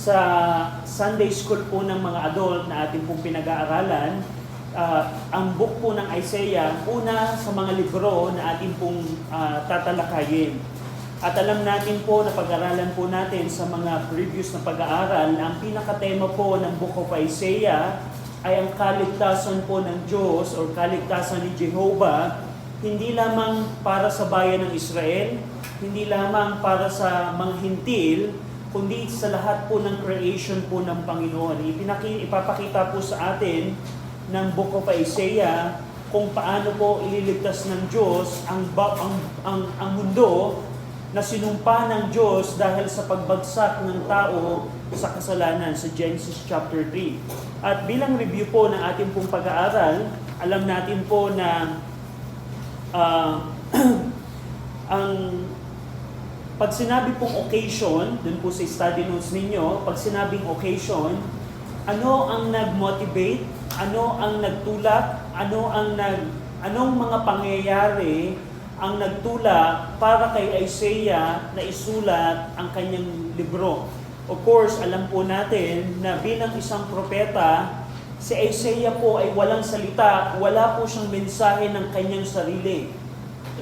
sa Sunday School po ng mga adult na ating pong pinag-aaralan, ang book po ng Isaiah, una sa mga libro na ating pong tatalakayin. At alam natin po na pag-aralan po natin sa mga previous na pag-aaral, ang pinakatema po ng Book of Isaiah ay ang kaligtasan po ng Diyos o kaligtasan ni Jehovah, hindi lamang para sa bayan ng Israel, hindi lamang para sa mga hintil, kundi sa lahat po ng creation po ng Panginoon. Ipapakita po sa atin ng Book of Isaiah kung paano po ililigtas ng Diyos ang mundo na sinumpa ng Diyos dahil sa pagbagsak ng tao sa kasalanan sa Genesis chapter 3. At bilang review po ng ating pong pag-aaral, alam natin po na ang pag sinabi pong occasion, dun po sa study notes ninyo, pag sinabing occasion, ano ang nag-motivate, ano ang nagtulak, anong mga pangyayari ang nagtulak para kay Isaiah na isulat ang kanyang libro. Of course, alam po natin na bilang isang propeta, si Isaiah po ay walang salita, wala po siyang mensahe ng kanyang sarili.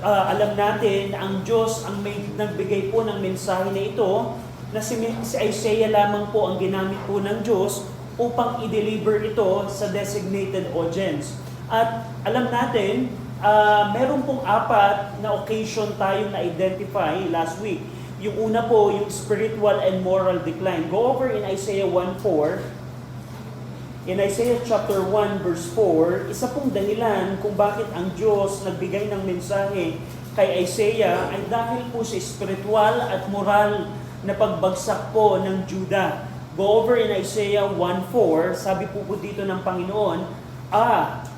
Alam natin na ang Diyos ang may nagbigay po ng mensahe na ito, na si Isaiah lamang po ang ginamit po ng Diyos upang i-deliver ito sa designated audience. At alam natin, meron pong 4 na occasion tayo na-identify last week. Yung una po, yung spiritual and moral decline. Go over in Isaiah 1:4. In Isaiah chapter 1 verse 4, isa pong dahilan kung bakit ang Diyos nagbigay ng mensahe kay Isaiah ay dahil po sa spiritual at moral na pagbagsak po ng Judah. Go over in Isaiah 1:4, sabi po dito ng Panginoon,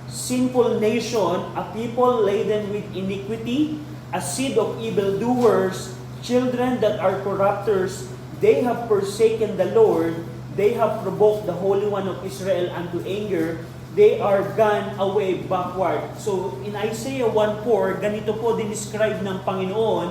sinful nation, a people laden with iniquity, a seed of evildoers, children that are corrupters, they have forsaken the Lord, they have provoked the Holy One of Israel unto anger, they are gone away backward. So in Isaiah 1:4, ganito po dinescribe ng Panginoon,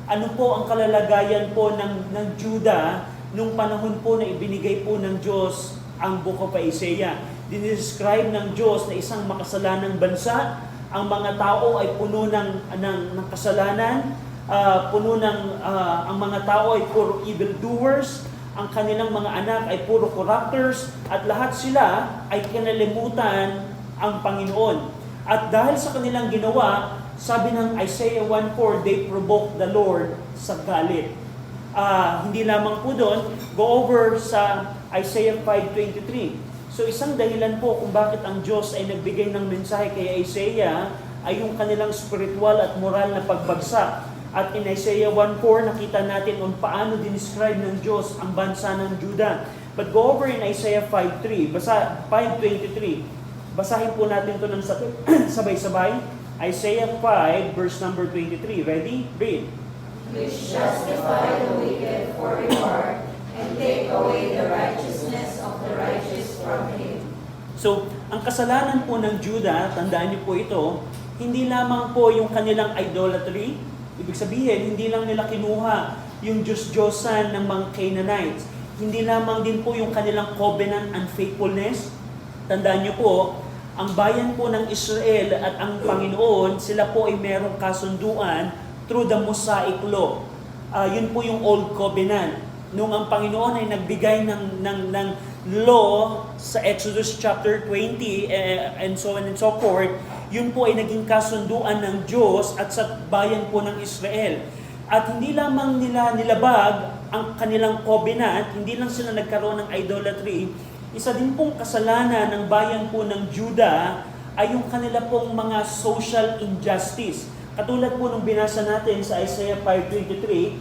ano po ang kalalagayan po ng Judah nung panahon po na ibinigay po ng Diyos ang Book of Isaiah. Dinescribe ng Diyos na isang makasalanang bansa, ang mga tao ay puno ng kasalanan, ang mga tao ay puro evildoers, ang kanilang mga anak ay puro corrupters, at lahat sila ay kinalimutan ang Panginoon. At dahil sa kanilang ginawa, sabi ng Isaiah 1:4, they provoked the Lord sa galit. Hindi lamang po doon, go over sa Isaiah 5:23. So isang dahilan po kung bakit ang Diyos ay nagbigay ng mensahe kay Isaiah ay yung kanilang spiritual at moral na pagbagsak. At in Isaiah 1:4, nakita natin kung paano dinescribe ng Diyos ang bansa ng Judah. But go over in Isaiah 5:23. Basahin po natin ito ng sabay-sabay. Isaiah 5 verse number 23. Ready? Read. Which justify the wicked for reward, and take away the righteousness of the righteous from him. So, ang kasalanan po ng Judah, tandaan niyo po ito, hindi lamang po yung kanilang idolatry. Ibig sabihin, hindi lang nila kinuha yung Diyos-Diyosan ng mga Canaanites. Hindi lamang din po yung kanilang covenant unfaithfulness. Tandaan niyo po, ang bayan po ng Israel at ang Panginoon, sila po ay merong kasunduan through the Mosaic Law. Yun po yung Old Covenant. Nung ang Panginoon ay nagbigay ng law sa Exodus chapter 20 and so on and so forth, yun po ay naging kasunduan ng Diyos at sa bayan po ng Israel. At hindi lamang nila nilabag ang kanilang covenant, hindi lang sila nagkaroon ng idolatry, isa din pong kasalanan ng bayan po ng Judah ay yung kanila pong mga social injustice. Katulad po nung binasa natin sa Isaiah 5:23,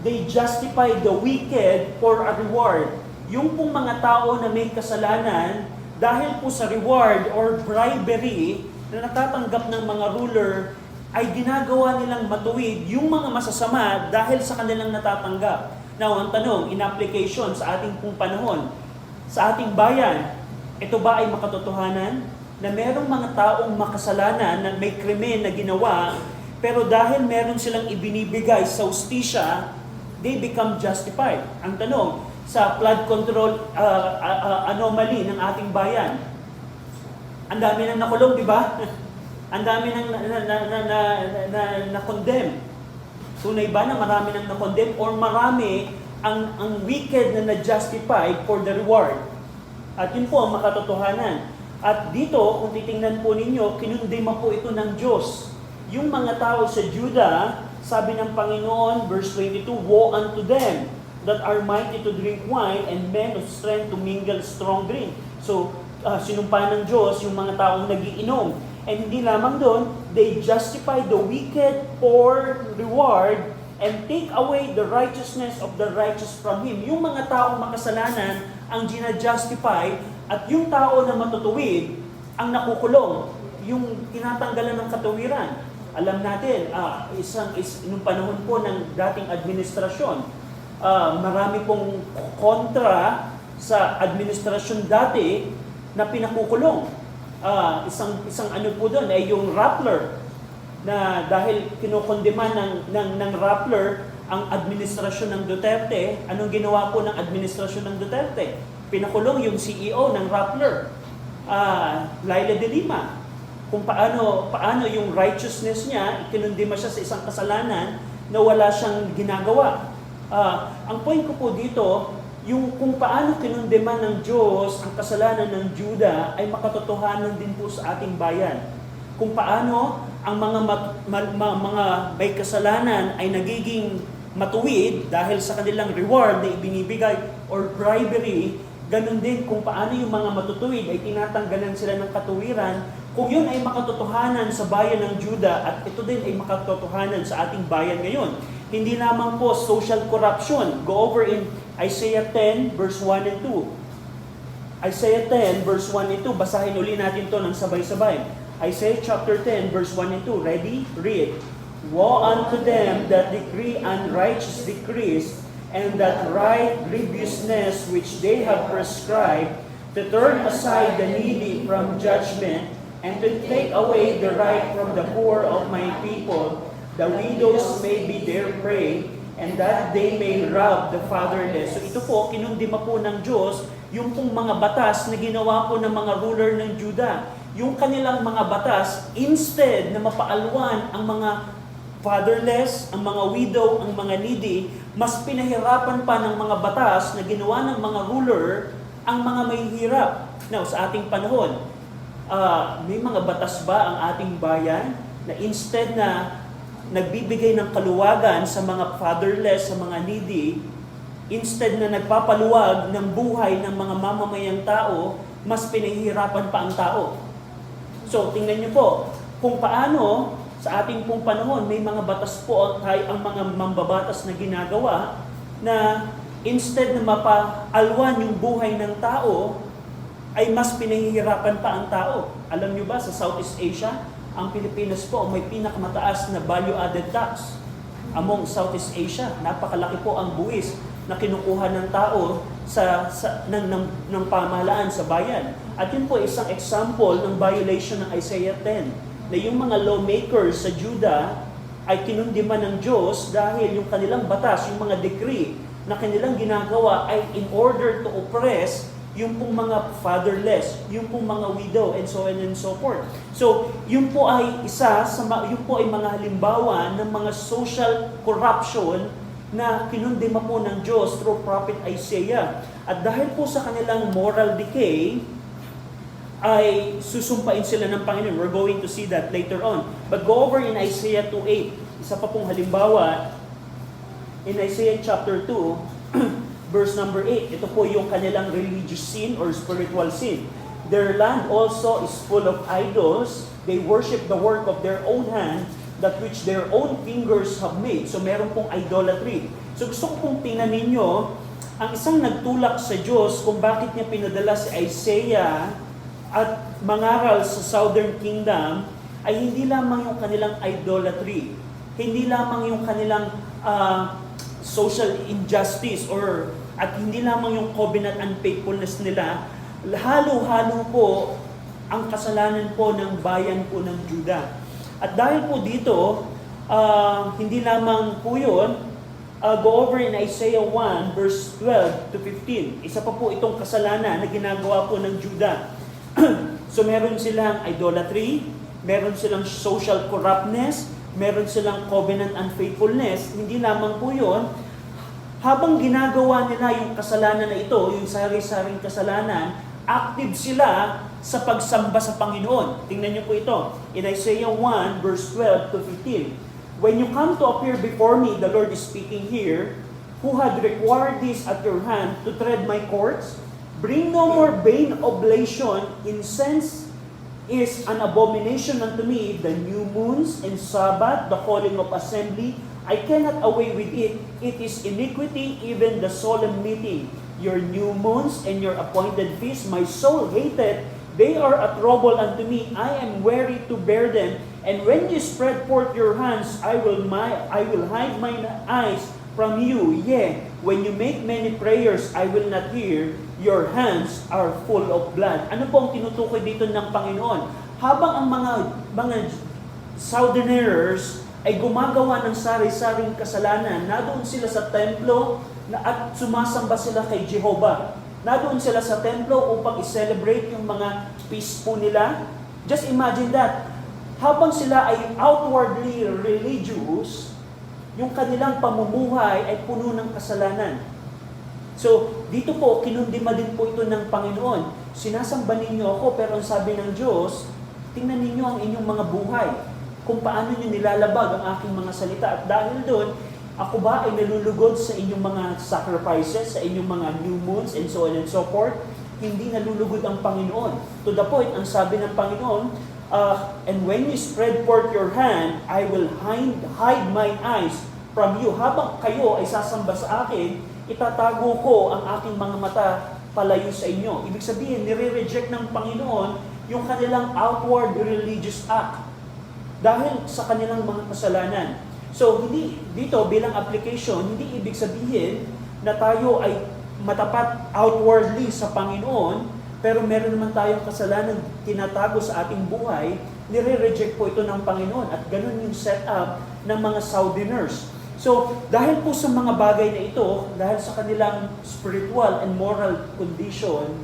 they justify the wicked for a reward. Yung pong mga tao na may kasalanan, dahil po sa reward or bribery na natatanggap ng mga ruler, ay ginagawa nilang matuwid yung mga masasama dahil sa kanilang natatanggap. Now, ang tanong, in application sa ating pong panahon, sa ating bayan, ito ba ay makatotohanan? Na merong mga taong makasalanan na may krimen na ginawa, pero dahil meron silang ibinibigay sa hustisya, they become justified. Ang tanong, sa flood control anomaly ng ating bayan. Ang dami nang nakulong, di ba? Ang dami nang na-condemn. Tunay ba na marami nang na-condemn or marami ang wicked na na-justify for the reward? At yun po ang makatotohanan. At dito, kung titingnan po ninyo, kinundima po ito ng Diyos. Yung mga tao sa Judah, sabi ng Panginoon, verse 22, "Woe unto them that are mighty to drink wine and men of strength to mingle strong drink." So, sinumpa ng Diyos yung mga taong nagiinom. And hindi lamang doon, they justify the wicked for reward and take away the righteousness of the righteous from him. Yung mga taong makasalanan ang gina-justify at yung tao na matutuwid ang nakukulong, yung tinatanggalan ng katuwiran. Alam natin, nung panahon po ng dating administrasyon, marami pong kontra sa administrasyon dati na pinakukulong. Isang ano po doon ay yung Rappler, na dahil kinukondema ng Rappler ang administrasyon ng Duterte. Anong ginawa po ng administrasyon ng Duterte? Pinakulong yung CEO ng Rappler, Laila de Lima. Kung paano yung righteousness niya, kinundima siya sa isang kasalanan na wala siyang ginagawa. Ang point ko po dito, yung kung paano kinundema ng Diyos ang kasalanan ng Judah ay makatotohanan din po sa ating bayan. Kung paano ang mga may kasalanan ay nagiging matuwid dahil sa kanilang reward na ibinibigay or bribery, ganun din kung paano yung mga matutuwid ay tinatanggalan sila ng katuwiran. Kung yun ay makatotohanan sa bayan ng Judah at ito din ay makatotohanan sa ating bayan ngayon. Hindi lamang po social corruption. Go over in Isaiah 10 verse 1 and 2. Isaiah 10 verse 1 and 2. Basahin uli natin to ng sabay-sabay. Isaiah chapter 10 verse 1 and 2. Ready? Read. "Woe unto them that decree unrighteous decrees, and that write grievousness which they have prescribed, to turn aside the needy from judgment, and to take away the right from the poor of my people, the widows may be their prey, and that they may rob the fatherless." So ito po, kinundima po ng Diyos yung pong mga batas na ginawa po ng mga ruler ng Judah. Yung kanilang mga batas, instead na mapaalwan ang mga fatherless, ang mga widow, ang mga needy, mas pinahirapan pa ng mga batas na ginawa ng mga ruler ang mga may hirap. Now, sa ating panahon, may mga batas ba ang ating bayan na instead na nagbibigay ng kaluwagan sa mga fatherless, sa mga needy, instead na nagpapaluwag ng buhay ng mga mamamayang tao, mas pinahihirapan pa ang tao. So, tingnan niyo po, kung paano sa ating pong panahon, may mga batas po ang mga mambabatas na ginagawa na instead na mapaalwan yung buhay ng tao, ay mas pinahihirapan pa ang tao. Alam niyo ba, sa Southeast Asia, ang Pilipinas po may pinakamataas na value-added tax among Southeast Asia. Napakalaki po ang buwis na kinukuha ng tao ng pamahalaan sa bayan. At yun po isang example ng violation ng Isaiah 10, na yung mga lawmakers sa Judah ay kinundima ng Diyos dahil yung kanilang batas, yung mga decree na kanilang ginagawa ay in order to oppress yung pong mga fatherless, yung pong mga widow, and so on and so forth. So, yun po ay yun po ay mga halimbawa ng mga social corruption na kinundima po ng Diyos through Prophet Isaiah. At dahil po sa kanilang moral decay, ay susumpain sila ng Panginoon. We're going to see that later on. But go over in Isaiah 2:8. Isa pa pong halimbawa, in Isaiah chapter 2, verse number 8, ito po yung kanilang religious sin or spiritual sin. "Their land also is full of idols. They worship the work of their own hand, that which their own fingers have made." So meron pong idolatry. So gusto ko pong tingnan ninyo, ang isang nagtulak sa Diyos kung bakit niya pinadala si Isaiah at mangaral sa Southern Kingdom ay hindi lamang yung kanilang idolatry, hindi lamang yung kanilang social injustice at hindi lamang yung covenant unfaithfulness nila, halo-halo po ang kasalanan po ng bayan po ng Judah. At dahil po dito, hindi lamang po yun, go over in Isaiah 1 verse 12 to 15. Isa pa po itong kasalanan na ginagawa po ng Juda. So meron silang idolatry, meron silang social corruptness, meron silang covenant unfaithfulness. Hindi lamang po yun, habang ginagawa nila yung kasalanan na ito, yung sari-saring kasalanan, active sila sa pagsamba sa Panginoon. Tingnan niyo po ito. In Isaiah 1 verse 12 to 15. When you come to appear before me, the Lord is speaking here, who had required this at your hand to tread my courts, bring no more vain oblation. Incense is an abomination unto me, the new moons and Sabbath, the calling of assembly. I cannot away with it. It is iniquity, even the solemn meeting. Your new moons and your appointed feasts, my soul hated. They are a trouble unto me. I am weary to bear them. And when you spread forth your hands, I will hide mine eyes from you. Yea, when you make many prayers, I will not hear. Your hands are full of blood. Ano po ang tinutukoy dito ng Panginoon? Habang ang mga Southerners ay gumagawa ng sari-saring kasalanan, nadoon sila sa templo at sumasamba sila kay Jehovah. Nadoon sila sa templo upang i-celebrate yung mga feast po nila. Just imagine that. Habang sila ay outwardly religious, yung kanilang pamumuhay ay puno ng kasalanan. So, dito po, kinundima din po ito ng Panginoon. Sinasamba ninyo ako, pero ang sabi ng Diyos, tingnan ninyo ang inyong mga buhay. Kung paano nyo nilalabag ang aking mga salita. At dahil doon, ako ba ay nalulugod sa inyong mga sacrifices, sa inyong mga new moons, and so on and so forth? Hindi nalulugod ang Panginoon. To the point, ang sabi ng Panginoon, and when you spread forth your hand, I will hide my eyes from you. Habang kayo ay sasamba sa akin, itatago ko ang aking mga mata palayo sa inyo. Ibig sabihin, nire-reject ng Panginoon yung kanilang outward religious act dahil sa kanilang mga kasalanan. So, hindi dito bilang application, hindi ibig sabihin na tayo ay matapat outwardly sa Panginoon, pero meron naman tayong kasalanan tinatago sa ating buhay, nire-reject po ito ng Panginoon. At ganun yung setup ng mga Southerners. So, dahil po sa mga bagay na ito, dahil sa kanilang spiritual and moral condition,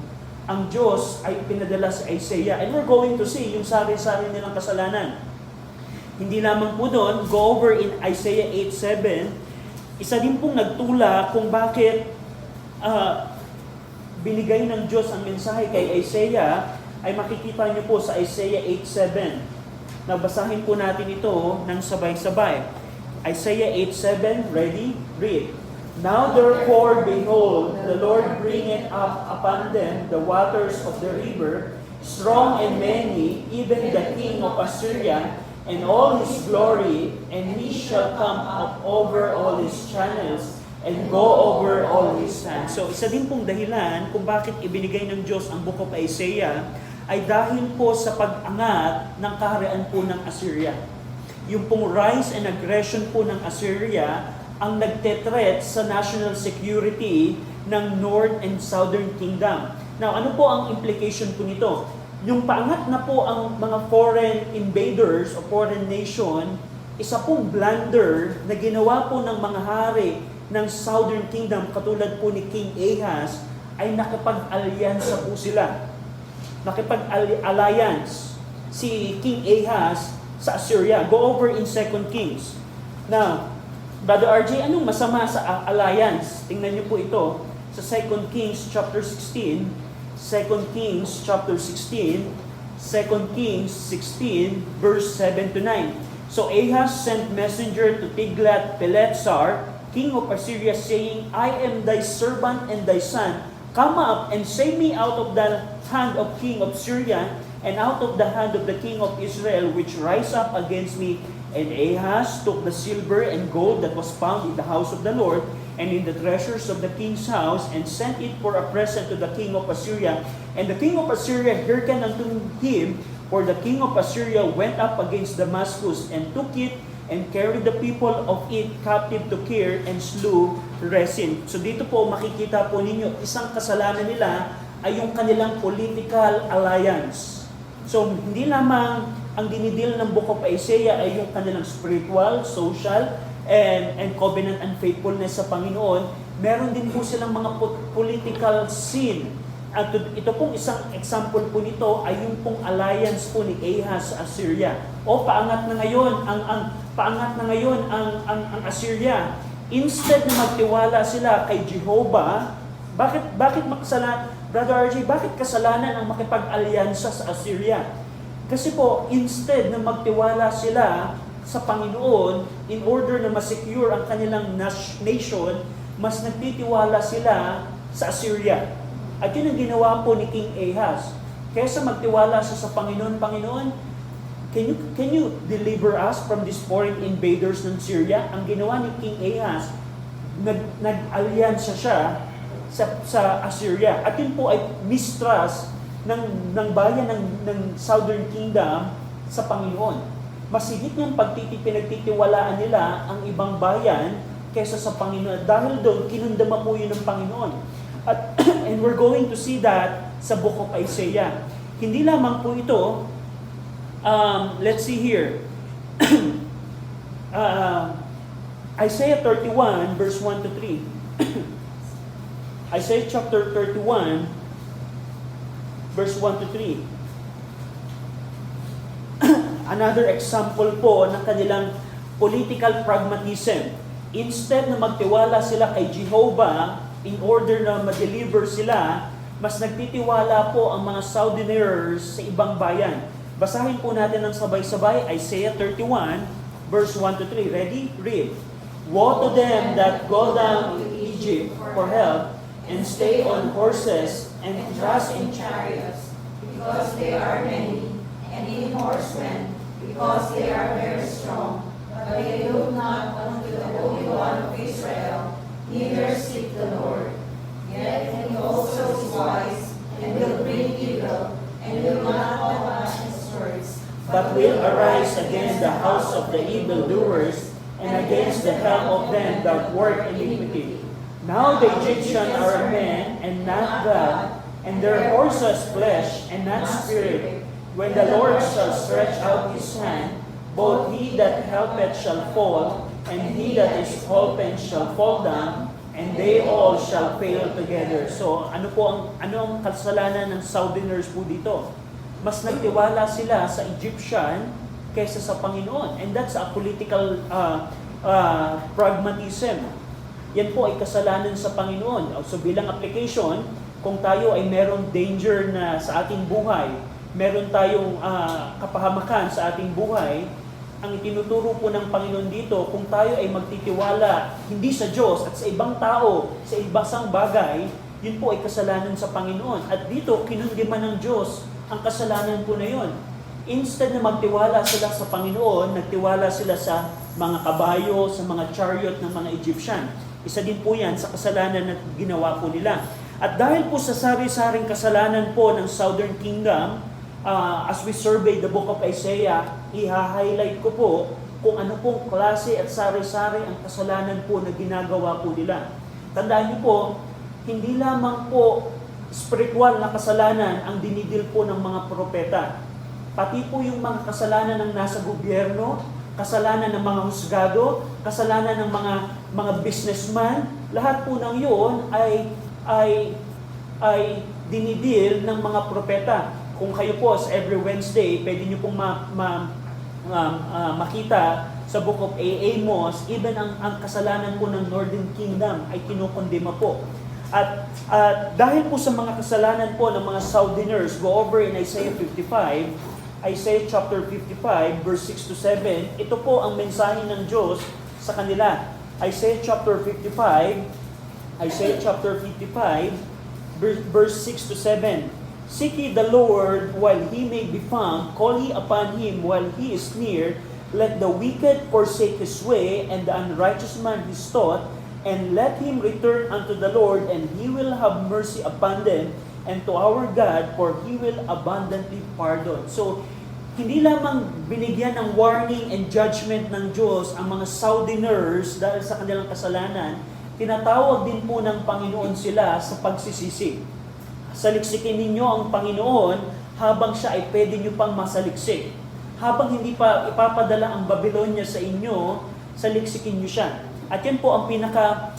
ang Diyos ay pinadala sa Isaiah. And we're going to see yung sari-sari nilang kasalanan. Hindi lamang po doon, go over in Isaiah 8:7, isa din pong nagtula kung bakit binigay ng Diyos ang mensahe kay Isaiah, ay makikita niyo po sa Isaiah 8:7. Nabasahin po natin ito ng sabay-sabay. Isaiah 8:7, ready? Read. Now therefore, behold, the Lord bringeth up upon them the waters of the river, strong and many, even the king of Assyria, and all his glory, and he shall come up over all his channels, and go over all his sands. So, isa din pong dahilan kung bakit ibinigay ng Diyos ang Book of Isaiah ay dahil po sa pag-angat ng kaharian po ng Assyria. Yung pong rise and aggression po ng Assyria ang nagtetreat sa national security ng North and Southern Kingdom. Now, ano po ang implication po nito? Yung paangat na po ang mga foreign invaders o foreign nation, isa pong blunder na ginawa po ng mga hari ng Southern Kingdom, katulad po ni King Ahaz, ay nakipag-alyansa po sila. Nakipag-alliance si King Ahaz sa Assyria. Go over in 2 Kings. Now, Brother RJ, anong masama sa alliance? Tingnan niyo po ito sa 2 Kings chapter 16, 2 Kings chapter 16, 2 Kings 16, verse 7 to 9. So Ahaz sent messenger to Tiglath-Pileser, king of Assyria, saying, I am thy servant and thy son. Come up and save me out of the hand of king of Syria and out of the hand of the king of Israel, which rise up against me. And Ahaz took the silver and gold that was found in the house of the Lord and in the treasures of the king's house, and sent it for a present to the king of Assyria. And the king of Assyria hearkened unto him, for the king of Assyria went up against Damascus and took it, and carried the people of it captive to Kir, and slew Rezin. So dito po makikita po ninyo, isang kasalanan nila ay yung kanilang political alliance. So hindi lamang ang dinidil ng Book of Isaiah ay yung kanilang spiritual, social, and covenant unfaithfulness sa Panginoon, meron din po silang mga political sin. At ito pong isang example po nito ay yung pong alliance po ni Ahaz sa Assyria. O paangat na ngayon ang Assyria. Instead na magtiwala sila kay Jehovah, bakit makasalanan, Brother RJ, bakit kasalanan ang makipag-alyansa sa Assyria? Kasi po, instead na magtiwala sila sa Panginoon in order na ma-secure ang kanilang nation, mas nagtitiwala sila sa Assyria. At yun ang ginawa po ni King Ahaz. Kaysa magtiwala siya sa Panginoon, Panginoon, can you deliver us from these foreign invaders ng Syria? Ang ginawa ni King Ahaz, nag-alyansa siya sa Assyria. At yun po ay mistrust ng bayan ng Southern Kingdom sa Panginoon. Mas higit niyang pinagtitiwalaan nila ang ibang bayan kaysa sa Panginoon. Dahil doon, kinundama po yun ng Panginoon. And we're going to see that sa Book of Isaiah. Hindi lamang po ito, let's see here. Isaiah 31, verse 1 to 3. Isaiah chapter 31, verse 1 to 3. Another example po ng kanilang political pragmatism. Instead na magtiwala sila kay Jehovah in order na ma-deliver sila, mas nagtitiwala po ang mga Southerners sa ibang bayan. Basahin po natin ng sabay-sabay, Isaiah 31, verse 1 to 3. Ready? Read. Woe to them that go down to Egypt for help, and stay on horses, and trust in chariots, because they are many, and in horsemen, because they are very strong. But they look not unto the Holy One of Israel, neither seek the Lord. Yet he also is wise, and will bring evil, and will not abandon his words, but will arise against the house of the evildoers, and against the help of them that work iniquity. Now the Egyptians are men, and not God, and their horses flesh, and not spirit. When the Lord shall stretch out his hand, both he that helpeth shall fall, and he that is holpen shall fall down, and they all shall fail together. So, ano ang kasalanan ng Southerners po dito? Mas nagtiwala sila sa Egyptian kaysa sa Panginoon. And that's a political pragmatism. Yan po ay kasalanan sa Panginoon. So, bilang application, kung tayo ay merong danger na sa ating buhay, meron tayong kapahamakan sa ating buhay, ang itinuturo po ng Panginoon dito, kung tayo ay magtitiwala hindi sa Diyos at sa ibang tao, sa ibang bagay, yun po ay kasalanan sa Panginoon. At dito, kinundiman ng Diyos ang kasalanan po na yun. Instead na magtiwala sila sa Panginoon, nagtiwala sila sa mga kabayo, sa mga chariot ng mga Egyptian. Isa din po yan sa kasalanan na ginawa po nila. At dahil po sa sari-saring kasalanan po ng Southern Kingdom, as we survey the book of Isaiah, i-highlight ko po kung ano pong klase at sari-sari ang kasalanan po na ginagawa po nila. Tandaan niyo po, hindi lamang po spiritual na kasalanan ang dinidil po ng mga propeta. Pati po yung mga kasalanan ng nasa gobyerno, kasalanan ng mga husgado, kasalanan ng mga businessman, lahat po ng yun ay dinidil ng mga propeta. Kung kayo po sa every Wednesday, pwede nyo pong makita sa Book of Amos, even ang kasalanan po ng Northern Kingdom ay kinukondema po. At dahil po sa mga kasalanan po ng mga Southerners, go over in Isaiah 55, Isaiah chapter 55, verse 6 to 7, ito po ang mensahe ng Diyos sa kanila. Isaiah chapter 55, verse 6 to 7. Seek ye the Lord while he may be found, call ye upon him while he is near. Let the wicked forsake his way, and the unrighteous man his thought, and let him return unto the Lord, and he will have mercy upon them, and to our God, for he will abundantly pardon. So, hindi lamang binigyan ng warning and judgment ng Diyos ang mga Southerners dahil sa kanilang kasalanan, tinatawag din po ng Panginoon sila sa pagsisisi. Saliksikin ninyo ang Panginoon habang siya ay pwede nyo pang masaliksik. Habang hindi pa ipapadala ang Babylonia sa inyo, saliksikin nyo siya. At yan po ang pinaka,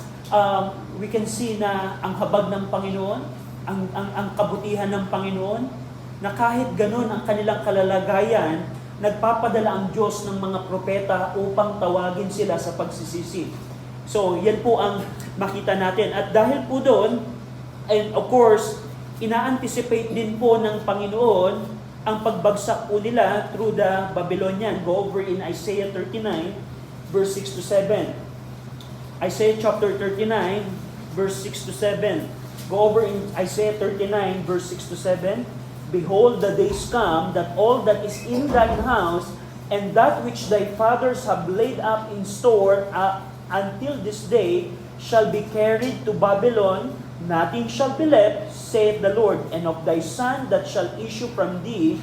we can see na ang habag ng Panginoon, ang kabutihan ng Panginoon, na kahit ganun ang kanilang kalalagayan, nagpapadala ang Diyos ng mga propeta upang tawagin sila sa pagsisisi. So, yan po ang makita natin. At dahil po doon, and of course, ina-anticipate din po ng Panginoon ang pagbagsak po nila through the Babylonian. Go over in Isaiah 39, verse 6 to 7. Isaiah chapter 39, verse 6 to 7. Go over in Isaiah 39, verse 6 to 7. Behold, the days come that all that is in thine house, and that which thy fathers have laid up in store until this day, shall be carried to Babylon. Nothing shall be left, saith the Lord, and of thy son that shall issue from thee,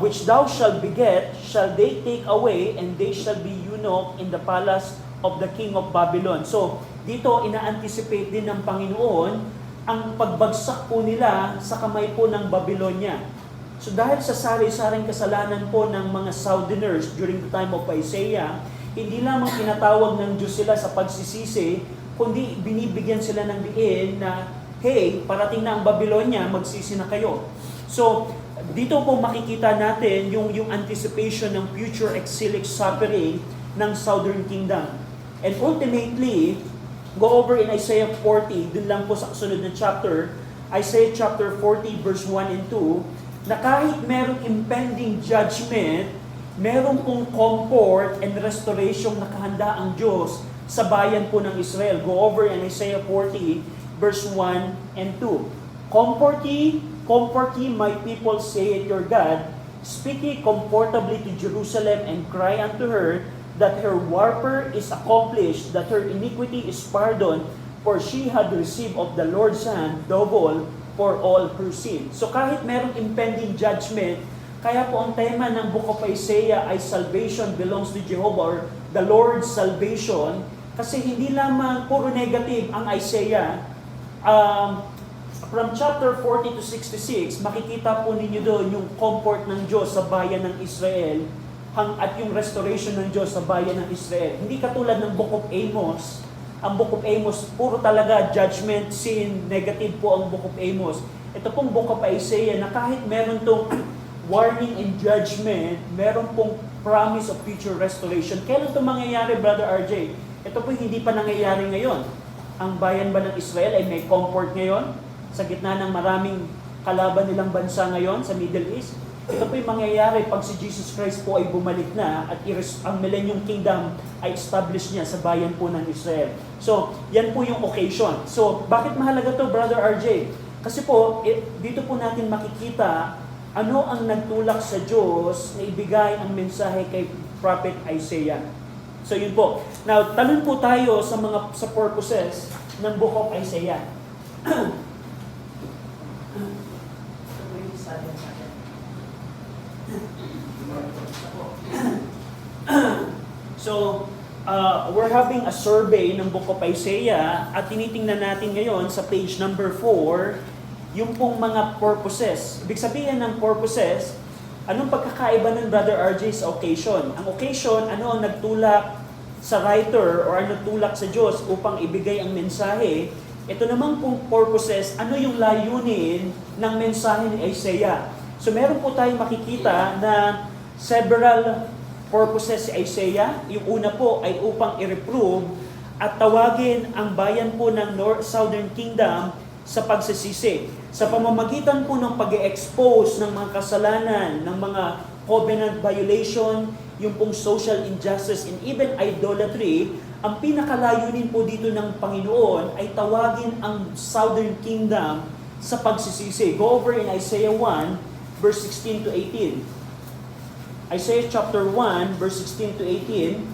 which thou shalt beget, shall they take away, and they shall be eunuch in the palace of the king of Babylon. So, dito ina-anticipate din ng Panginoon ang pagbagsak po nila sa kamay po ng Babylonia. So dahil sa sari-saring kasalanan po ng mga Southerners during the time of Isaiah, hindi lamang tinatawag ng Diyos sila sa pagsisisi, kundi binibigyan sila ng diin na, hey, parating na ang Babylonia, magsisi na kayo. So dito po makikita natin yung anticipation ng future exilic suffering ng Southern Kingdom. And ultimately, go over in Isaiah 40, dun lang po sa kasunod na chapter, Isaiah chapter 40 verse 1 and 2, na kahit merong impending judgment, merong pong comfort and restoration na kahanda ang Diyos sa bayan po ng Israel. Go over in Isaiah 40 verse 1 and 2. Comfort ye my people, saith your God, speak ye comfortably to Jerusalem, and cry unto her, that her warfare is accomplished, that her iniquity is pardoned, for she had received of the Lord's hand double for all her sin. So kahit merong impending judgment, kaya po ang tema ng Book of Isaiah ay salvation belongs to Jehovah, or the Lord's salvation, kasi hindi lamang puro negative ang Isaiah. From chapter 40 to 66, makikita po ninyo doon yung comfort ng Diyos sa bayan ng Israel, at yung restoration ng Diyos sa bayan ng Israel. Hindi katulad ng Book of Amos. Ang Book of Amos, puro talaga judgment, sin, negative po ang Book of Amos. Ito pong Book of Isaiah na kahit meron tong warning and judgment, meron pong promise of future restoration. Kailan ito mangyayari, Brother RJ? Ito po hindi pa nangyayari ngayon. Ang bayan ba ng Israel ay may comfort ngayon? Sa gitna ng maraming kalaban nilang bansa ngayon sa Middle East? Ito po yung mangyayari pag si Jesus Christ po ay bumalik na at ang Millennium Kingdom ay establish niya sa bayan po ng Israel. So, yan po yung occasion. So, bakit mahalaga to, Brother RJ? Kasi po, dito po natin makikita ano ang nagtulak sa Diyos na ibigay ang mensahe kay Prophet Isaiah. So, yun po. Now, talon po tayo sa purposes ng Book of Isaiah. So, we're having a survey ng Book of Isaiah at tinitingnan natin ngayon sa page number 4 yung pong mga purposes. Ibig sabihin ng purposes, anong pagkakaiba ng Brother RJ sa occasion? Ang occasion, ano ang nagtulak sa writer or ano nagtulak sa Diyos upang ibigay ang mensahe? Ito namang pong purposes, ano yung layunin ng mensahe ni Isaiah? So meron po tayong makikita na several purposes si Isaiah. Yung una po ay upang i-reprove at tawagin ang bayan po ng Southern Kingdom sa pagsisisi. Sa pamamagitan po ng pag-expose ng mga kasalanan, ng mga covenant violation, yung pong social injustice and even idolatry, ang pinakalayunin po dito ng Panginoon ay tawagin ang Southern Kingdom sa pagsisisi. Go over in Isaiah 1, verse 16 to 18. Isaiah chapter 1, verse 16 to 18,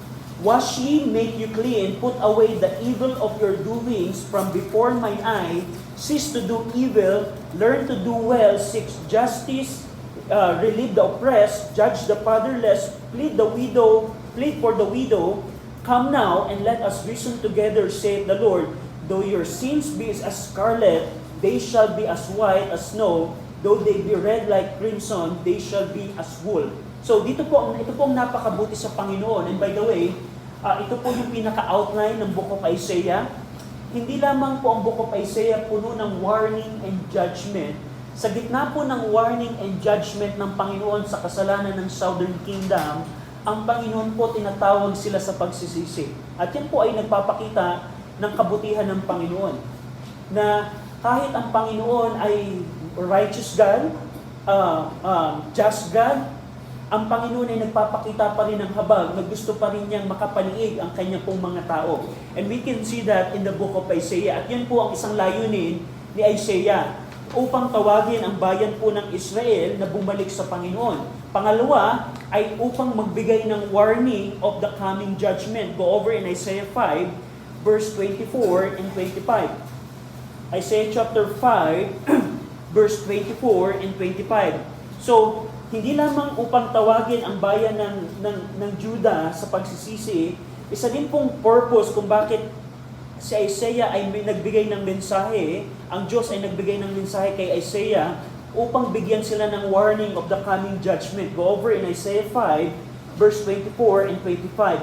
wash ye, make you clean, put away the evil of your doings from before mine eye, cease to do evil, learn to do well, seek justice, relieve the oppressed, judge the fatherless, plead for the widow, come now and let us reason together, saith the Lord, though your sins be as scarlet, they shall be as white as snow, though they be red like crimson, they shall be as wool. So ito po ang napakabuti sa Panginoon. And by the way, Ito po yung pinaka-outline ng Book of Isaiah. Hindi lamang po ang Book of Isaiah puno ng warning and judgment. Sa gitna po ng warning and judgment ng Panginoon sa kasalanan ng Southern Kingdom, ang Panginoon po tinatawag sila sa pagsisisi. At yan po ay nagpapakita ng kabutihan ng Panginoon. Na kahit ang Panginoon ay righteous God, just God, ang Panginoon ay nagpapakita pa rin ng habag na gusto pa rin niyang makapaniig ang kanya pong mga tao. And we can see that in the book of Isaiah. At yan po ang isang layunin ni Isaiah upang tawagin ang bayan po ng Israel na bumalik sa Panginoon. Pangalawa ay upang magbigay ng warning of the coming judgment. Go over in Isaiah 5, verse 24 and 25. Isaiah chapter 5, verse 24 and 25. So, hindi lamang upang tawagin ang bayan ng Judah sa pagsisisi, isa din pong purpose kung bakit si Isaiah ay may nagbigay ng mensahe, ang Diyos ay nagbigay ng mensahe kay Isaiah upang bigyan sila ng warning of the coming judgment. Go over in Isaiah 5, verse 24 and 25.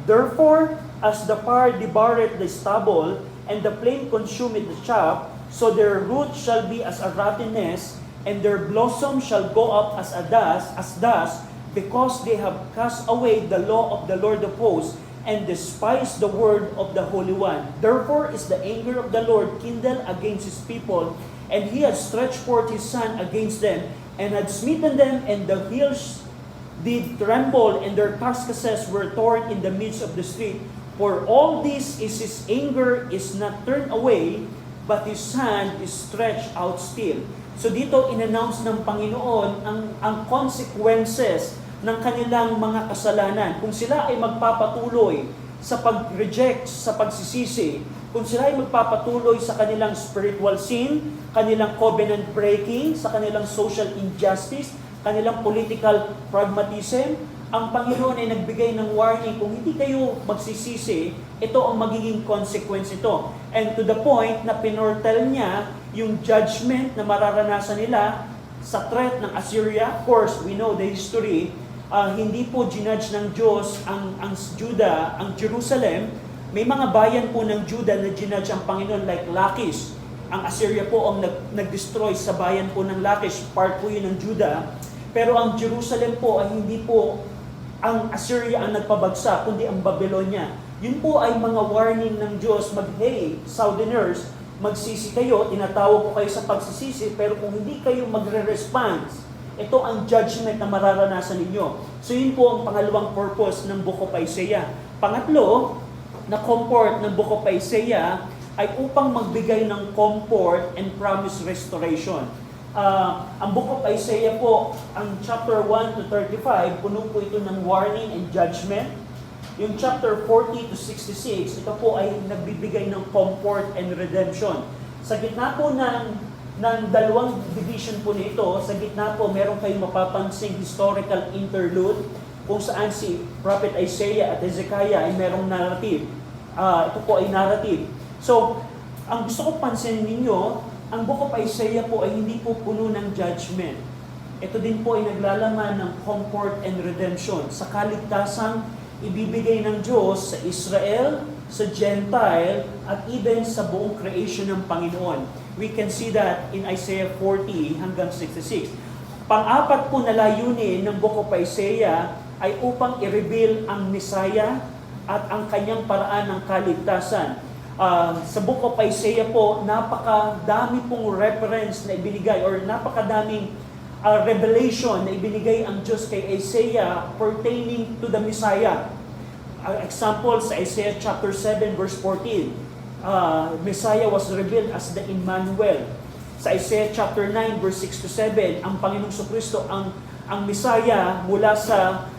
Therefore, as the fire devoureth the stubble, and the flame consumeth the chaff, so their root shall be as a rottenness, and their blossom shall go up as dust, because they have cast away the law of the Lord of hosts, and despised the word of the Holy One. Therefore is the anger of the Lord kindled against his people, and he had stretched forth his hand against them, and had smitten them, and the hills did tremble, and their carcasses were torn in the midst of the street. For all this is his anger is not turned away, but his hand is stretched out still. So dito in-announce ng Panginoon ang consequences ng kanilang mga kasalanan. Kung sila ay magpapatuloy sa pag-reject, sa pagsisisi, kung sila ay magpapatuloy sa kanilang spiritual sin, kanilang covenant breaking, sa kanilang social injustice, kanilang political pragmatism, ang Panginoon ay nagbigay ng warning, kung hindi kayo magsisisi, ito ang magiging consequence ito. And to the point na pinortel niya yung judgment na mararanasan nila sa threat ng Assyria. Of course, we know the history. Hindi po ginudge ng Diyos ang Judah, ang Jerusalem. May mga bayan po ng Judah na ginudge ang Panginoon like Lachish. Ang Assyria po ang nag-destroy sa bayan po ng Lachish. Part po yun ng Judah. Pero ang Jerusalem po ay hindi po ang Assyria ang nagpabagsak, kundi ang Babylonia. Yun po ay mga warning ng Diyos, hey, Southerners, magsisi kayo, tinatawag ko kayo sa pagsisisi, pero kung hindi kayo magre-response, ito ang judgment na mararanasan ninyo. So yun po ang pangalawang purpose ng Book of Isaiah. Pangatlo, na comfort ng Book of Isaiah ay upang magbigay ng comfort and promise restoration. Ang Book of Isaiah po, ang chapter 1 to 35, puno po ito ng warning and judgment. Yung chapter 40 to 66, ito po ay nagbibigay ng comfort and redemption. Sa gitna po ng dalawang division po nito, sa gitna po meron kayong mapapansing historical interlude kung saan si Prophet Isaiah at Hezekiah ay merong narrative. Ito po ay narrative. So, ang gusto ko pansinin ninyo, ang Book of Isaiah po ay hindi po puno ng judgment. Ito din po ay naglalaman ng comfort and redemption sa kaligtasang ibibigay ng Diyos sa Israel, sa Gentile, at even sa buong creation ng Panginoon. We can see that in Isaiah 40 hanggang 66. Pang-apat po na layunin ng Book of Isaiah ay upang i-reveal ang Messiah at ang kanyang paraan ng kaligtasan. Sa Book of Isaiah po, napakadami pong reference na ibinigay or napakadaming revelation na ibinigay ang Diyos kay Isaiah pertaining to the Messiah. Example sa Isaiah chapter 7 verse 14, Messiah was revealed as the Emmanuel. Sa Isaiah chapter 9 verse 6 to 7, ang Panginoong Kristo ang Messiah mula sa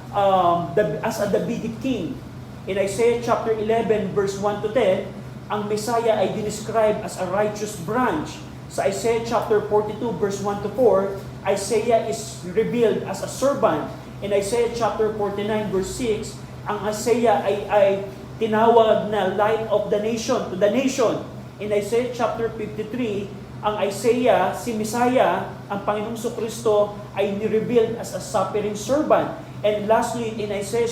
as a Davidic king. In Isaiah chapter 11 verse 1 to 10, ang Messiah ay dinescribe as a righteous branch. Sa Isaiah chapter 42 verse 1 to 4, Isaiah is revealed as a servant. In Isaiah chapter 49 verse 6, ang Isaiah ay tinawag na light of the nation, to the nation. In Isaiah chapter 53, ang Isaiah, si Messiah, ang Panginoong Kristo ay ni-revealed as a suffering servant. And lastly, in Isaiah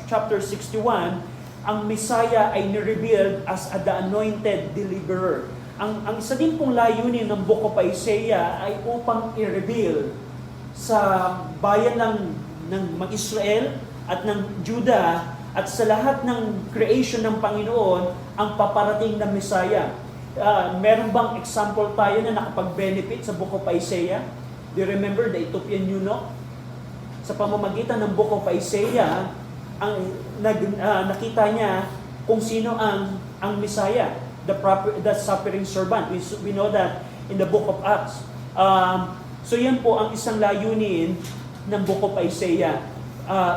chapter 61, ang Messiah ay nirevealed as the anointed deliverer. Ang isa din pong layunin ng Book of Isaiah ay upang i-reveal sa bayan ng mag-Israel at ng Judah at sa lahat ng creation ng Panginoon ang paparating na Messiah. Meron bang example tayo na nakapag-benefit sa Book of Isaiah? Do you remember the Ethiopian eunuch? Sa pamamagitan ng Book of Isaiah, nakita niya kung sino ang Messiah, the suffering servant. We know that in the Book of Acts. So yan po ang isang layunin ng Book of Isaiah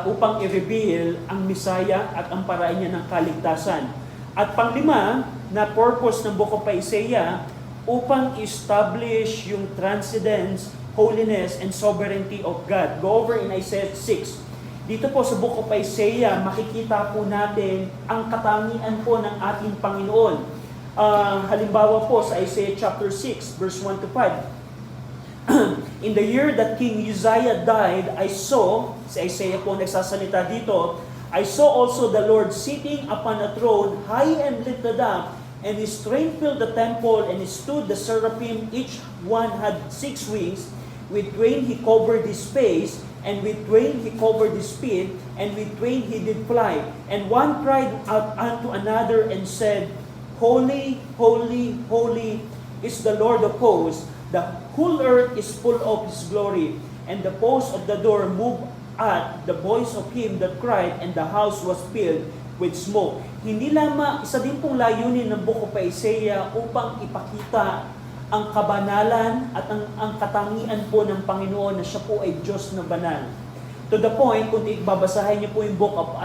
upang i-reveal ang Messiah at ang paraan niya ng kaligtasan. At panglima na purpose ng Book of Isaiah upang establish yung transcendence, holiness, and sovereignty of God. Go over in Isaiah 6. Dito po sa Book of Isaiah, makikita po natin ang katangian po ng ating Panginoon. Halimbawa po sa Isaiah chapter 6, verse 1 to 5. In the year that King Uzziah died, I saw, si Isaiah po nagsasalita dito, I saw also the Lord sitting upon a throne, high and lifted up, and his train filled the temple, and stood the seraphim, each one had 6 wings. With twain he covered his face, and with twain he covered his feet, and with twain he did fly. And one cried out unto another and said, Holy, holy, holy is the Lord of hosts. The whole earth is full of His glory. And the posts of the door moved at the voice of him that cried, and the house was filled with smoke. Hindi lamang, isa din pong layunin ng Book of Isaiah upang ipakita ang kabanalan at ang katangian po ng Panginoon na siya po ay Diyos na banal. To the point, kung babasahin niyo po yung Book of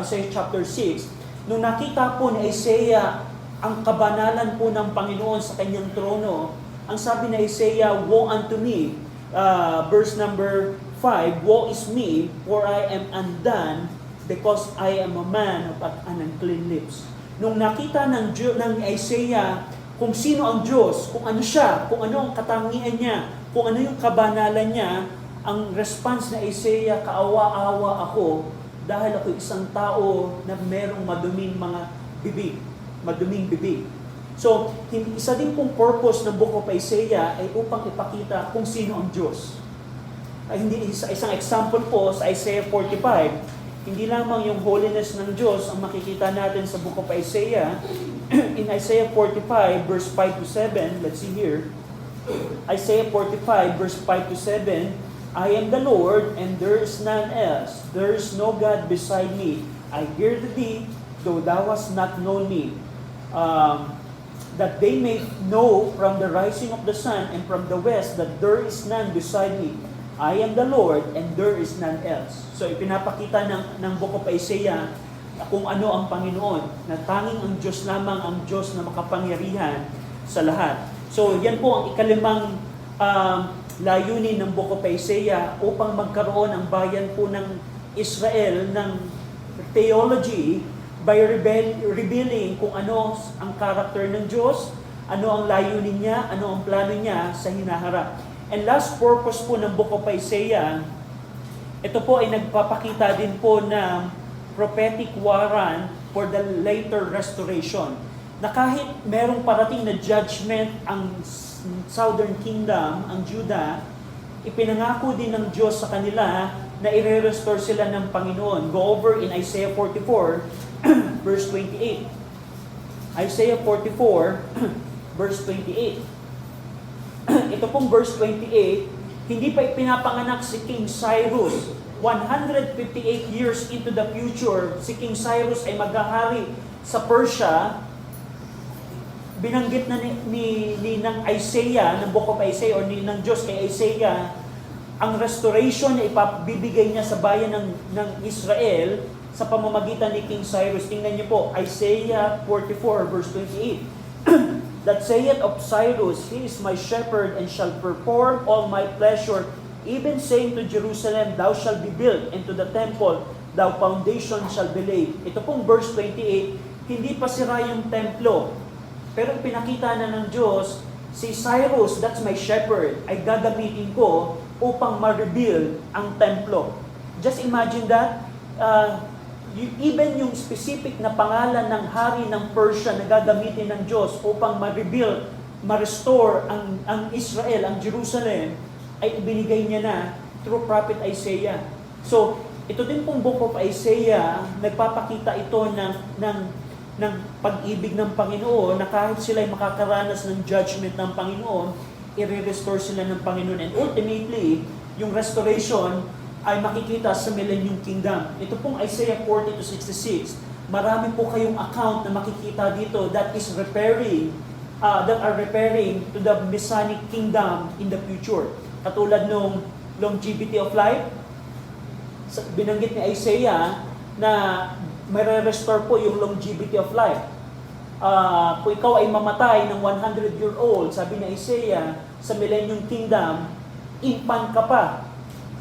Isaiah chapter 6, nung nakita po ni Isaiah ang kabanalan po ng Panginoon sa kanyang trono, ang sabi ni Isaiah, Woe unto me, verse number 5, Woe is me, for I am undone, because I am a man of unclean lips. Nung nakita ng Isaiah kung sino ang Diyos, kung ano siya, kung ano ang katangian niya, kung ano yung kabanalan niya, ang response na Isaiah, kaawa-awa ako dahil ako isang tao na merong maduming mga bibig, maduming bibig. So, isa din pong purpose ng Book of Isaiah ay upang ipakita kung sino ang Diyos. Isang example po sa Isaiah 45, hindi lamang yung holiness ng Diyos ang makikita natin sa Book of Isaiah. In Isaiah 45, verse 5 to 7, let's see here. Isaiah 45, verse 5 to 7, I am the Lord, and there is none else. There is no God beside me. I hear thee, though thou hast not known me. That they may know from the rising of the sun and from the west that there is none beside me. I am the Lord, and there is none else. So ipinapakita ng Book of Isaiah kung ano ang Panginoon, na tanging ang Diyos lamang ang Diyos na makapangyarihan sa lahat. So yan po ang ikalimang layunin ng Book of Isaiah upang magkaroon ang bayan po ng Israel ng theology by revealing kung ano ang karakter ng Diyos, ano ang layunin niya, ano ang plano niya sa hinaharap. And last purpose po ng Book of Isaiah, ito po ay nagpapakita din po ng prophetic warrant for the later restoration. Na kahit merong parating na judgment ang Southern Kingdom, ang Judah, ipinangako din ng Diyos sa kanila na i-restore sila ng Panginoon. Go over in Isaiah 44, verse 28. Isaiah 44, verse 28. Ito pong verse 28, hindi pa ipinapanganak si King Cyrus. 158 years into the future, si King Cyrus ay maghahari sa Persia. Binanggit na ni ng Isaiah, ng Book of Isaiah, or ng Diyos kay Isaiah, ang restoration na ipabibigay niya sa bayan ng Israel sa pamamagitan ni King Cyrus. Tingnan niyo po, Isaiah 44, verse 28. That saith of Cyrus, He is my shepherd, and shall perform all my pleasure, even saying to Jerusalem, Thou shalt be built, and to the temple, Thou foundation shall be laid. Ito pong verse 28, hindi pa sira yung templo. Pero pinakita na ng Diyos, si Cyrus, that's my shepherd, ay gagamitin ko upang ma-rebuild ang templo. Just imagine that, Even yung specific na pangalan ng hari ng Persia na gagamitin ng Diyos upang ma-rebuild, ma-restore ang Israel, ang Jerusalem, ay ibinigay niya na through Prophet Isaiah. So, ito din pong Book of Isaiah, nagpapakita ito ng pag-ibig ng Panginoon na kahit sila ay makakaranas ng judgment ng Panginoon, i-restore sila ng Panginoon. And ultimately, yung restoration ay makikita sa Millennium Kingdom. Ito pong Isaiah 40 to 66, marami po kayong account na makikita dito that are repairing to the Messianic Kingdom in the future. Katulad nung longevity of life, binanggit ni Isaiah na may-restore po yung longevity of life. Kung ikaw ay mamatay ng 100-year-old, sabi ni Isaiah, sa Millennium Kingdom, infant ka pa.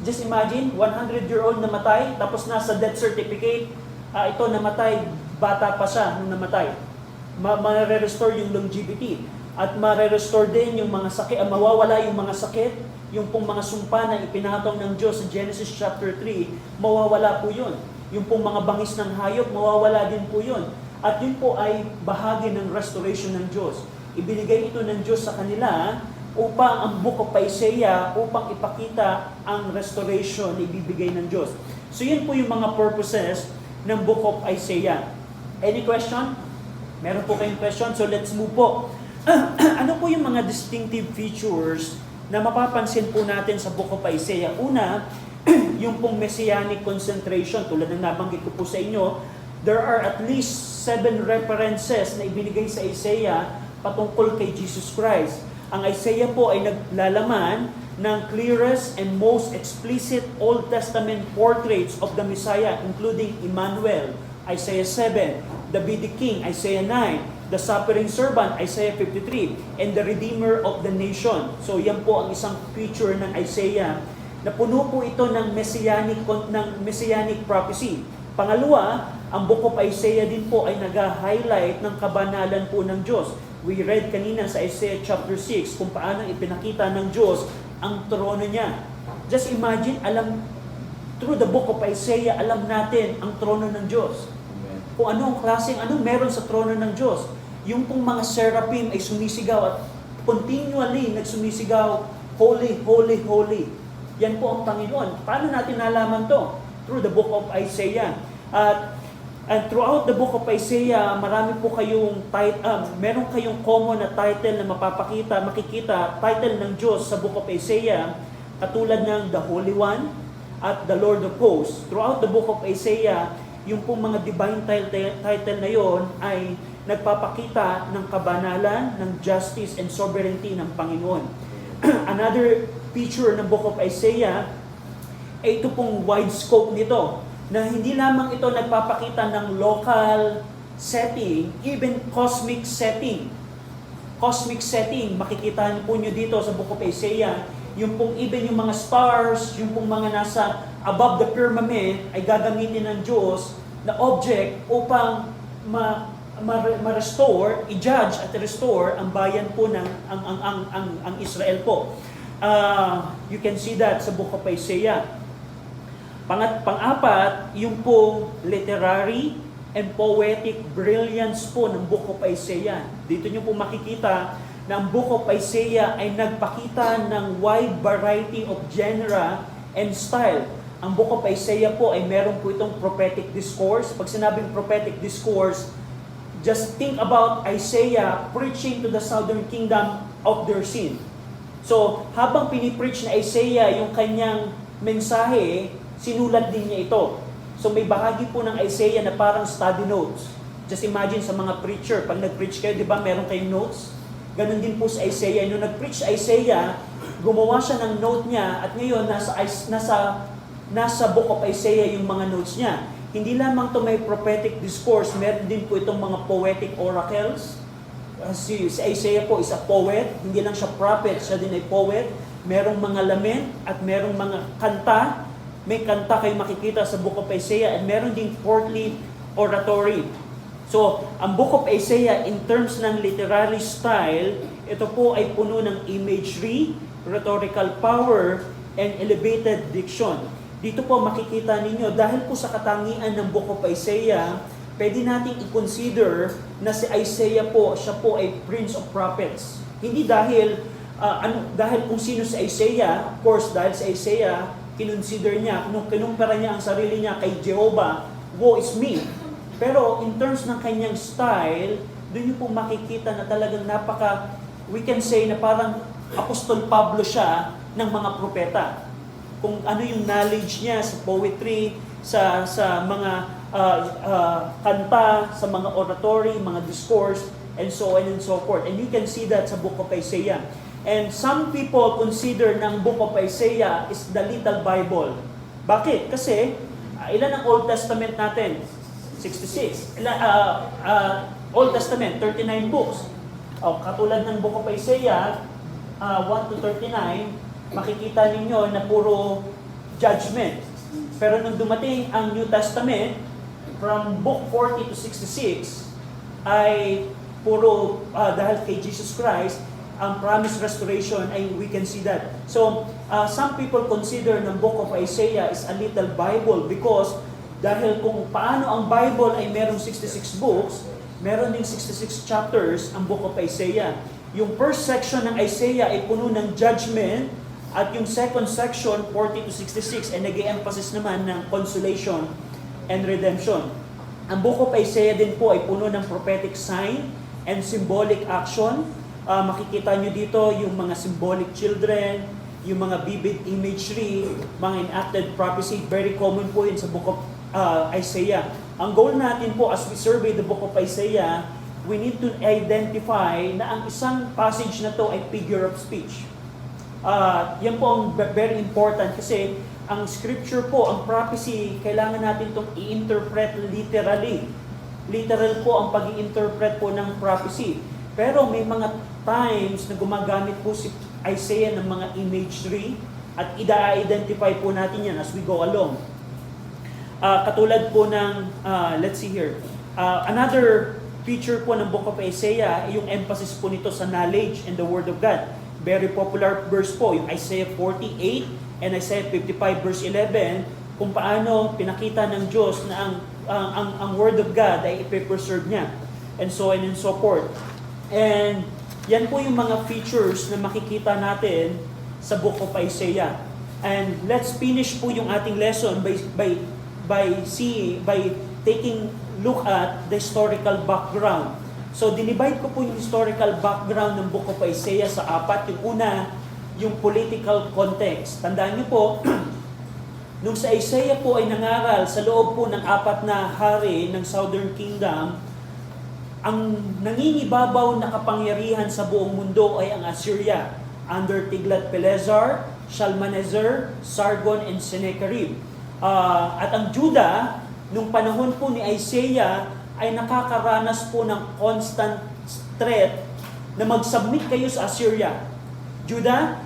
Just imagine, 100-year-old namatay, tapos nasa death certificate, ito namatay, bata pa siya nung namatay. Ma-restore yung longevity. At ma-restore din yung mga sakit, mawawala yung mga sakit, yung pong mga sumpa na ipinatong ng Diyos sa Genesis chapter 3, mawawala po yun. Yung pong mga bangis ng hayop, mawawala din po yun. At yun po ay bahagi ng restoration ng Diyos. Ibinigay ito ng Diyos sa kanila upang ang Book of Isaiah, upang ipakita ang restoration na ibibigay ng Diyos. So yun po yung mga purposes ng Book of Isaiah. Any question? Meron po kayong question? So let's move po. Ano po yung mga distinctive features na mapapansin po natin sa Book of Isaiah? Una, yung pong messianic concentration, tulad ng nabanggit ko po sa inyo, there are at least 7 references na ibinigay sa Isaiah patungkol kay Jesus Christ. Ang Isaiah po ay naglalaman ng clearest and most explicit Old Testament portraits of the Messiah, including Emmanuel, Isaiah 7, David the King, Isaiah 9, the suffering servant, Isaiah 53, and the Redeemer of the nation. So yan po ang isang feature ng Isaiah na puno po ito ng messianic prophecy. Pangalawa, ang Book of Isaiah din po ay nag-highlight ng kabanalan po ng Diyos. We read kanina sa Isaiah chapter 6 kung paano ipinakita ng Diyos ang trono niya. Just imagine, through the Book of Isaiah, alam natin ang trono ng Diyos. Kung anong klaseng, anong meron sa trono ng Diyos. Yung pong mga seraphim ay sumisigaw at continually nagsumisigaw, Holy, Holy, Holy. Yan po ang Panginoon. Paano natin nalaman to? Through the Book of Isaiah. And throughout the Book of Isaiah, marami po kayong meron kayong common na title na makikita title ng Diyos sa Book of Isaiah, katulad ng the Holy One at the Lord of Hosts. Throughout the Book of Isaiah, yung pong mga divine title na yon ay nagpapakita ng kabanalan, ng justice and sovereignty ng Panginoon. Another feature ng Book of Isaiah ay ito pong wide scope nito, na hindi lamang ito nagpapakita ng local setting, even cosmic setting. Cosmic setting, makikita po nyo dito sa Book of Isaiah, yung pong even yung mga stars, yung pong mga nasa above the firmament ay gagamitin ng Diyos na object upang ma-restore, i-judge at restore ang bayan po ng ang Israel po. You can see that sa Book of Isaiah. Pang-apat, yung po literary and poetic brilliance po ng Book of Isaiah. Dito nyo po makikita na ang Book of Isaiah ay nagpakita ng wide variety of genre and style. Ang Book of Isaiah po ay meron po itong prophetic discourse. Pag sinabing prophetic discourse, just think about Isaiah preaching to the southern kingdom of their sin. So, habang pinipreach na Isaiah yung kanyang mensahe, sinulat din niya ito. So may bahagi po ng Isaiah na parang study notes. Just imagine sa mga preacher, pag nag-preach kayo, di ba meron kayong notes? Ganon din po sa Isaiah. Nung nag-preach Isaiah, gumawa siya ng note niya at ngayon nasa Book of Isaiah yung mga notes niya. Hindi lamang to may prophetic discourse, meron din po itong mga poetic oracles. Si Isaiah po is a poet, hindi lang siya prophet, siya din ay poet. Merong mga lament at merong mga kanta. May kanta kayo makikita sa Book of Isaiah at meron ding fourthly oratory. So, ang Book of Isaiah in terms ng literary style, ito po ay puno ng imagery, rhetorical power, and elevated diction. dito po makikita ninyo, dahil po sa katangian ng Book of Isaiah, pwede nating i-consider na si Isaiah po, siya po ay Prince of Prophets. Hindi dahil, dahil kung sino si Isaiah, of course, dahil si Isaiah, kinonsider niya, kinumpara niya ang sarili niya kay Jehovah, woe is me. Pero in terms ng kanyang style, doon niyo po makikita na talagang we can say na parang Apostol Pablo siya ng mga propeta. Kung ano yung knowledge niya sa poetry, sa mga kanta, sa mga oratory, mga discourse, and so on and so forth. And you can see that sa Book of Isaiah. And some people consider ng Book of Isaiah is the little Bible. Bakit? Kasi, ilan ang Old Testament natin? 66. Old Testament, 39 books. Katulad ng Book of Isaiah, 1 to 39, makikita ninyo na puro judgment. Pero nung dumating ang New Testament, from Book 40 to 66, ay puro dahil kay Jesus Christ, ang promised restoration, ay we can see that. So, some people consider ng Book of Isaiah is a little Bible because dahil kung paano ang Bible ay merong 66 books, meron ding 66 chapters ang Book of Isaiah. Yung first section ng Isaiah ay puno ng judgment at yung second section, 40 to 66, ay nag-i-emphasis naman ng consolation and redemption. Ang Book of Isaiah din po ay puno ng prophetic sign and symbolic action. Makikita nyo dito yung mga symbolic children, yung mga vivid imagery, mga enacted prophecy. Very common po yun sa Book of Isaiah. Ang goal natin po as we survey the Book of Isaiah, we need to identify na ang isang passage na to ay figure of speech. Yan po ang very important kasi ang scripture po, ang prophecy, kailangan natin itong i-interpret literally. Literal po ang pag-i-interpret po ng prophecy. Pero may mga times na gumagamit po si Isaiah ng mga imagery at i-identify po natin yan as we go along. Katulad po ng, let's see here, another feature po ng Book of Isaiah, yung emphasis po nito sa knowledge and the Word of God. Very popular verse po, yung Isaiah 48 and Isaiah 55 verse 11, kung paano pinakita ng Diyos na ang Word of God ay ipipreserve niya. And so on and so forth. And yan po yung mga features na makikita natin sa Book of Isaiah. And let's finish po yung ating lesson by taking look at the historical background. So, dinivide ko po yung historical background ng Book of Isaiah sa apat. Yung una, yung political context. Tandaan niyo po, nung sa Isaiah po ay nangaral sa loob po ng apat na hari ng Southern Kingdom, ang nangingibabaw na kapangyarihan sa buong mundo ay ang Assyria, under Tiglath-Pileser, Shalmaneser, Sargon, and Sennacherib. At ang Judah, nung panahon po ni Isaiah, ay nakakaranas po ng constant threat na mag-submit kayo sa Assyria. Judah,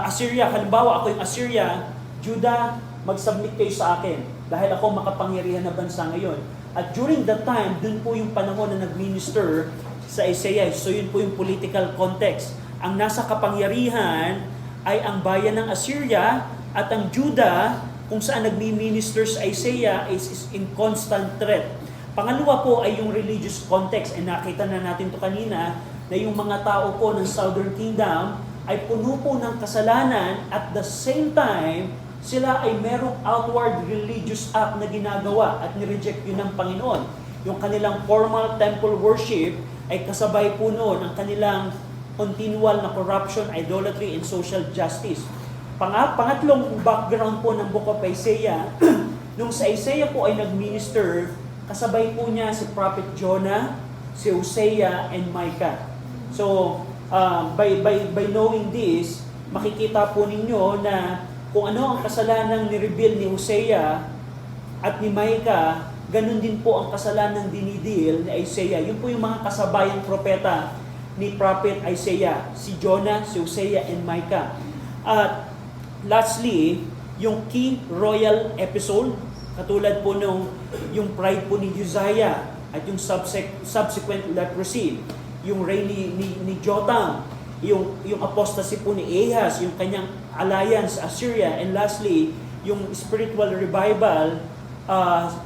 Assyria, halimbawa ako yung Assyria, Judah, mag-submit kayo sa akin dahil ako makapangyarihan na bansa ngayon. At during that time, dun po yung panahon na nag-minister sa Isaiah. So yun po yung political context. Ang nasa kapangyarihan ay ang bayan ng Assyria at ang Judah, kung saan nagmi-minister sa Isaiah, is in constant threat. Pangalawa po ay yung religious context. And nakita na natin to kanina na yung mga tao po ng Southern Kingdom ay puno po ng kasalanan at the same time, sila ay merong outward religious act na ginagawa at nireject yun ng Panginoon. Yung kanilang formal temple worship ay kasabay po noon ang kanilang continual na corruption, idolatry, and social justice. Pangatlong background po ng Book of Isaiah, nung sa Isaiah po ay nag-minister, kasabay po niya si Prophet Jonah, si Hosea, and Micah. So, by knowing this, makikita po ninyo na kung ano ang kasalanang ni-reveal ni Hosea at ni Micah, ganun din po ang kasalanang dinidil ni Isaiah. Yun po yung mga kasabayang propeta ni Prophet Isaiah, si Jonah, si Hosea, and Micah. At lastly, yung key royal episode, katulad po nung yung pride po ni Uzziah at yung subsequent leprosy, yung reign ni Jotham, yung apostasy po ni Ahaz, yung kanyang alliance Assyria, and lastly, yung spiritual revival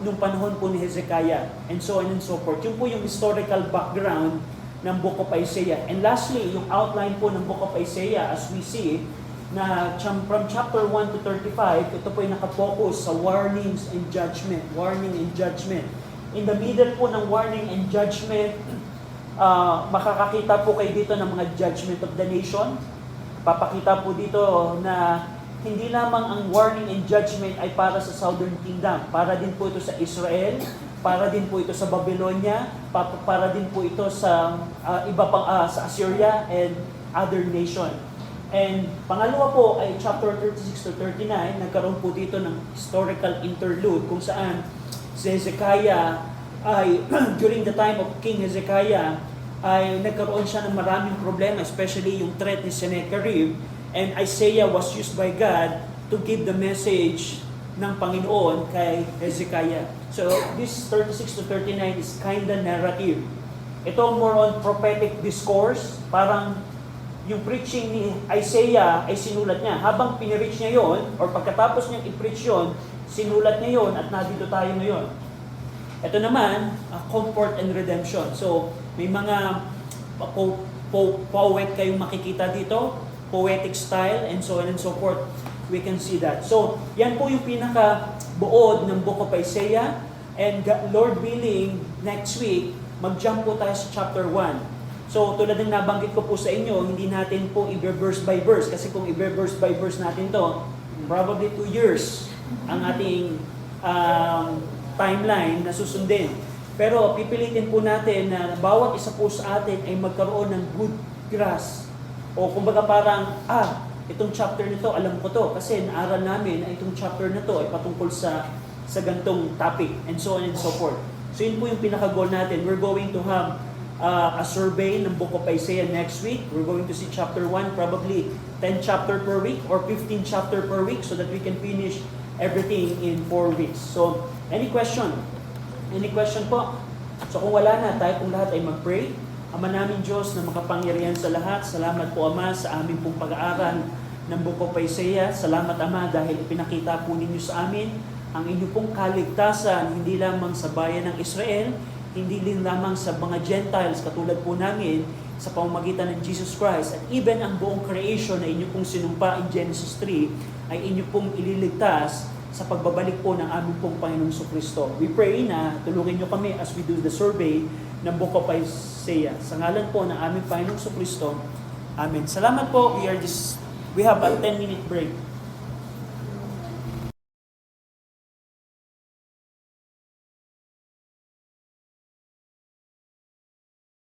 nung panahon po ni Hezekiah, and so on and so forth. Yun po yung historical background ng Book of Isaiah. And lastly, yung outline po ng Book of Isaiah, as we see, na from chapter 1 to 35, ito po yung nakafocus sa warnings and judgment. Warning and judgment. In the middle po ng warning and judgment, makakakita po kayo dito ng mga judgment of the nation. Papakita po dito na hindi lamang ang warning and judgment ay para sa Southern Kingdom. Para din po ito sa Israel, para din po ito sa Babylonia, para din po ito sa iba pang sa Assyria and other nation. And pangalawa po ay chapter 36 to 39, nagkaroon po dito ng historical interlude kung saan si Hezekiah ay during the time of King Hezekiah ay nagkaroon siya ng maraming problema, especially yung threat ni Sennacherib, and Isaiah was used by God to give the message ng Panginoon kay Hezekiah. So this 36 to 39 is kinda narrative. Ito more on prophetic discourse, parang yung preaching ni Isaiah ay sinulat niya. Habang pinireach niya yon, or pagkatapos niyang i-preach yon, sinulat niya yon at nandito tayo ngayon. Ito naman, comfort and redemption. So, may mga poet kayong makikita dito, poetic style, and so on and so forth. We can see that. So, yan po yung pinaka-buod ng Book of Isaiah. And Lord willing, next week, mag-jump po tayo sa chapter 1. So, tulad ng nabanggit ko po sa inyo, hindi natin po i-verse by verse. Kasi kung i-verse by verse natin to, probably 2 years ang ating timeline na susundin. Pero pipilitin po natin na bawat isa po sa atin ay magkaroon ng good grasp. O kumbaga parang, itong chapter nito, alam ko to. Kasi naaral namin na itong chapter na to ay patungkol sa gantong topic, and so on and so forth. So yun po yung pinaka-goal natin. We're going to have a survey ng Book of Isaiah next week. We're going to see chapter 1, probably 10 chapter per week or 15 chapter per week so that we can finish everything in 4 weeks. So, any question? Any question po? So kung wala na, tayo pong lahat ay mag-pray. Ama namin Diyos na makapangyarihan sa lahat, salamat po Ama sa aming pong pag-aaral ng Book of Isaiah. Salamat Ama dahil ipinakita po ninyo sa amin ang inyong pong kaligtasan, hindi lamang sa bayan ng Israel, hindi din lamang sa mga Gentiles katulad po namin sa pamamagitan ng Jesus Christ, at even ang buong creation na inyo pong sinumpa in Genesis 3 ay inyo pong ililigtas sa pagbabalik po ng aming pong Panginoong Jesucristo. We pray na tulungan nyo kami as we do the survey ng Book of Isaiah. Sa ngalan po ng aming Panginoong Jesucristo. Amen. Salamat po. We have a 10-minute break.